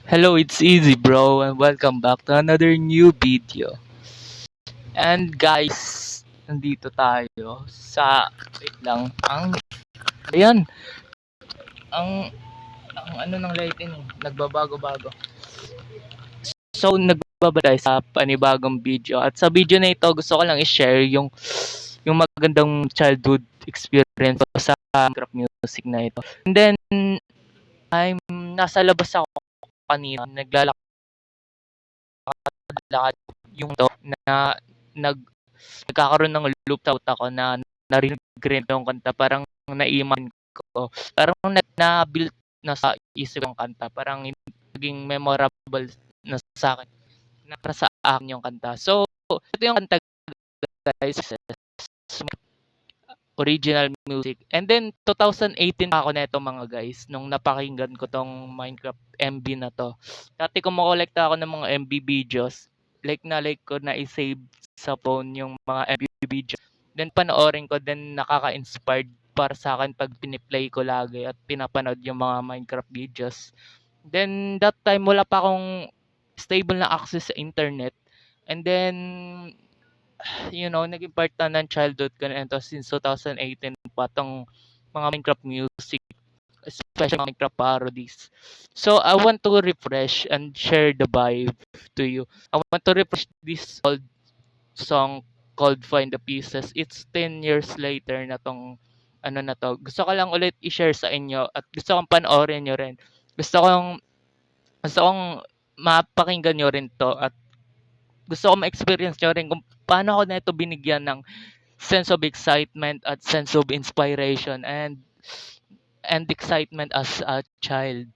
Hello, it's Easy Bro and welcome back to another new video. And guys, nandito tayo sa wait lang. Ayan, ang ang ano ng lighting nagbabago-bago. So nagbababa tayo sa panibagong video at sa video na ito gusto ko lang i-share yung magandang childhood experience ko sa Minecraft music na ito. And then I'm nasa labas ako kanina, naglalakad yung to na nag nagkakaroon ng loop sa utak ko na narinig rin yung kanta, parang naiman ko. Parang na-built na sa isip yung kanta, parang naging memorable na sa akin. Na para sa akin yung kanta. So, ito yung kanta guys, original music. And then 2018 pa ako neto mga guys nung napakinggan ko tong Minecraft MB na to. Dati kumokolekta ako ng mga MB videos. Like ko na i-save sa phone yung mga MB videos. Then panoorin ko, then nakaka-inspired para sa akin pag piniplay ko lagi at pinapanood yung mga Minecraft videos. Then that time wala pa akong stable na access sa internet. And then naging part na ng childhood ko na ito since 2018 pa tong mga Minecraft music, especially Minecraft parodies. So, I want to refresh and share the vibe to you. I want to refresh this old song called Find the Pieces. It's 10 years later na tong ano na to. Gusto ko lang ulit i-share sa inyo at gusto kong panoorin nyo rin. Gusto kong mapakinggan nyo rin to at gusto ko ma-experience nyo rin kung paano ako na ito binigyan ng sense of excitement at sense of inspiration and excitement as a child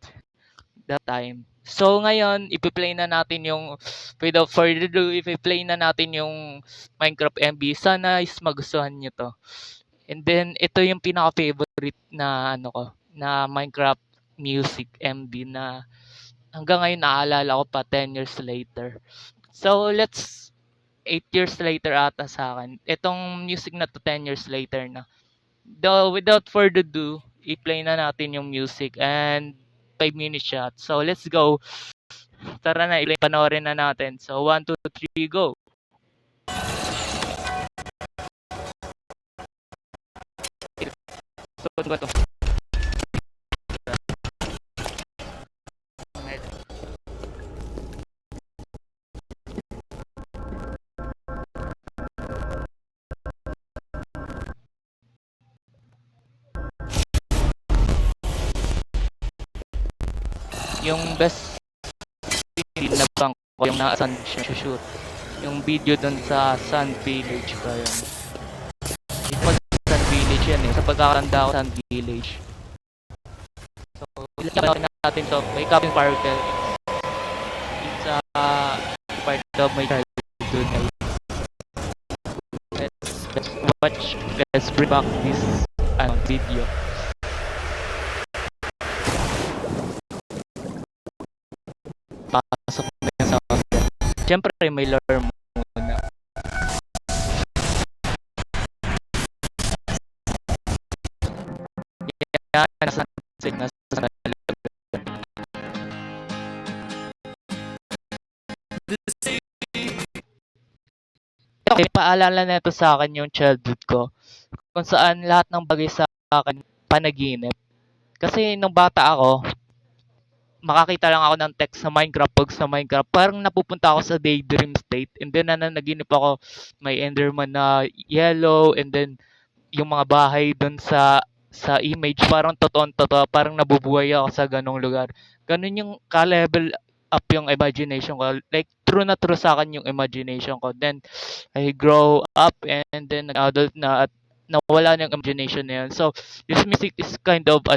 that time. So ngayon, ipi-play na natin yung without further ado, ipi-play na natin yung Minecraft MB. Sana is magustuhan niyo to. And then ito yung pinaka-favorite na na Minecraft music MB na hanggang ngayon naalala ko pa 10 years later. So let's 8 years later ata sa akin. Itong music na to 10 years later na. Though without further ado, i-play na natin yung music and 5-minute shot. So let's go. Tara na, panoorin na natin. So 1, 2, 3, go. Ito. Yung best na bang ko yung nasa shoot. Yung video dun sa Sun Village ba yun? It was Sun Village yan eh. Sa pagkakanda ko Sun Village. So, ilagay natin to. May Captain Sparkle. It's a part of my childhood. Let's watch. Let's bring back this video. Pasok na yung sound. Siyempre may lore muna. Yan, nasa okay, paalala na ito sa akin yung childhood ko. Kung saan lahat ng bagay sa akin panaginip. Kasi nung bata ako, makakita lang ako ng text sa Minecraft, pag sa Minecraft, parang napupunta ako sa daydream state. And then, naginip ako, may Enderman na yellow, and then, yung mga bahay doon sa image, parang totoo, parang nabubuhay ako sa ganong lugar. Ganun yung ka-level up yung imagination ko. Like, true na true sa akin yung imagination ko. Then, I grow up, and then, adult na, at nawala na yung imagination na yun. So, this music is kind of,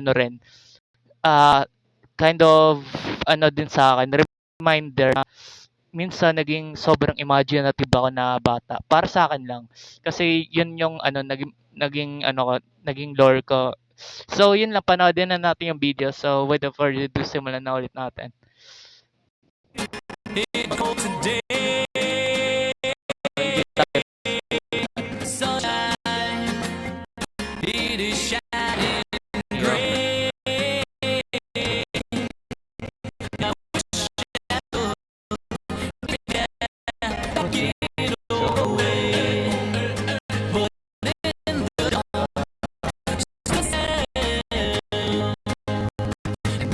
kind of din sa akin, reminder na minsan naging sobrang imaginative ako na bata. Para sa akin lang. Kasi yun yung naging lore ko. So yun lang, panoodin na natin yung video. So without further ado, simulan na ulit natin.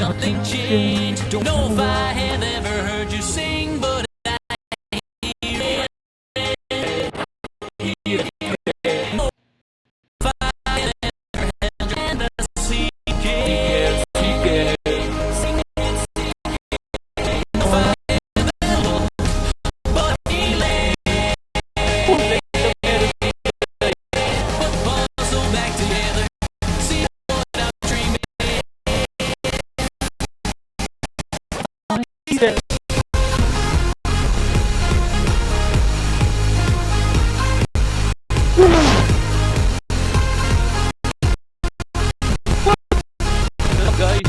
Nothing changed. Don't know if I have ever heard you sing, but and I see it. But feeling puzzle back together. See what I'm dreaming. Guys,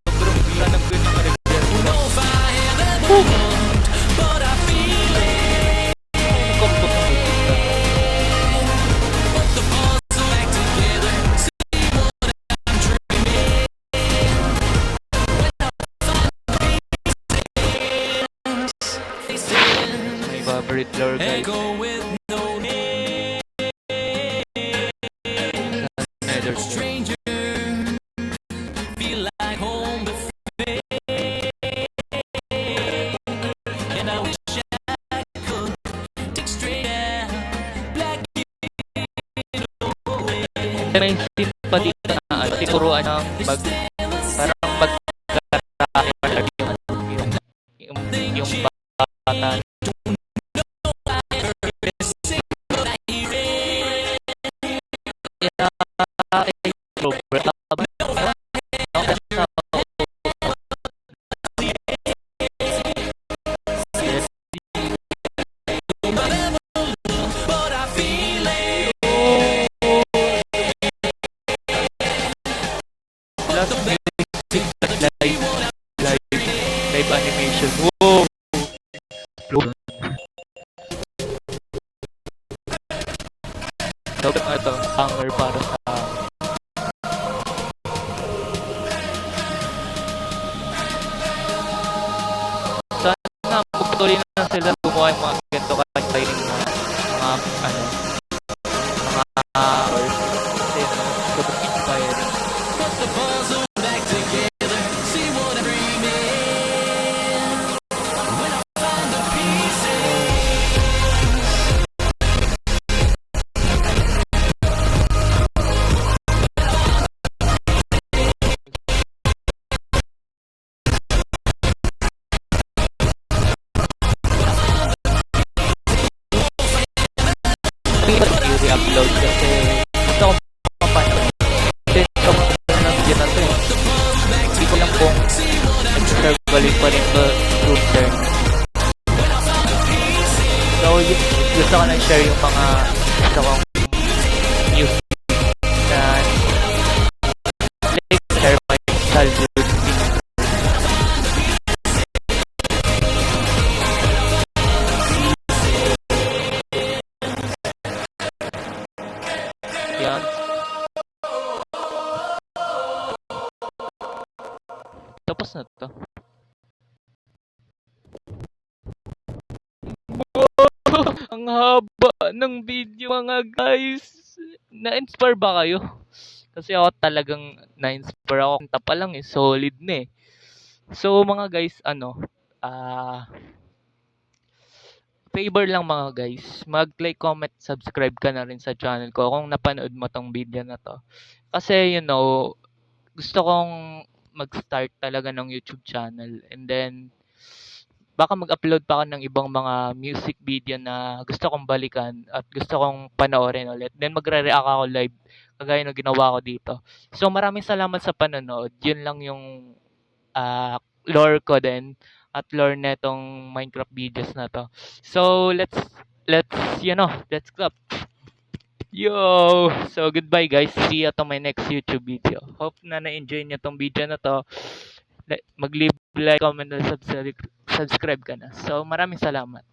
sobrang bila ng ganyang Don't request. know if I have ever loved, but I feel it. Kampot ng music na. Put the puzzle back together. See what I'm dreaming. My favorite lore guys. Echo with no name. Nether. Stranger, feel like home to and I wish I could take straight out black May scene pa dito na tikuruan ng parang magkakaroon yung bata. but I feel it. Last music live animation. Wow! So, ito, hanger para sa sana magpatuloy na sila gumawa yung mga ganito ka-exciting mga ano, mga hours. Kasi sobrang inspiring. Put the puzzle back together. See what I'm dreaming. When I find the pieces. I-upload kasi gusto ko mapanood. Then, ng video na to eh. Hindi ko lang kung nag-circle pa rin to group turn. So, gusto ko lang share yung mga gusto kong news na like share my childhood. Yan. Tapos na to. Ang haba ng video mga guys. Na-inspire ba kayo? Kasi ako talagang na-inspire ako. Kanta pa lang eh, solid na eh. So mga guys, favor lang mga guys, mag-like, comment, subscribe ka na rin sa channel ko kung napanood mo tong video na to. Kasi gusto kong mag-start talaga ng YouTube channel and then baka mag-upload pa ako ng ibang mga music video na gusto kong balikan at gusto kong panoorin ulit. Then magre-react ako live kagaya ng ginawa ko dito. So maraming salamat sa panonood. Yun lang yung lore ko din at lore netong Minecraft videos na to. So let's let's clap. Yo! So goodbye guys. See you to my next YouTube video. Hope na na-enjoy niyo tong video na to. Mag-leave like, comment, and subscribe ka na. So maraming salamat.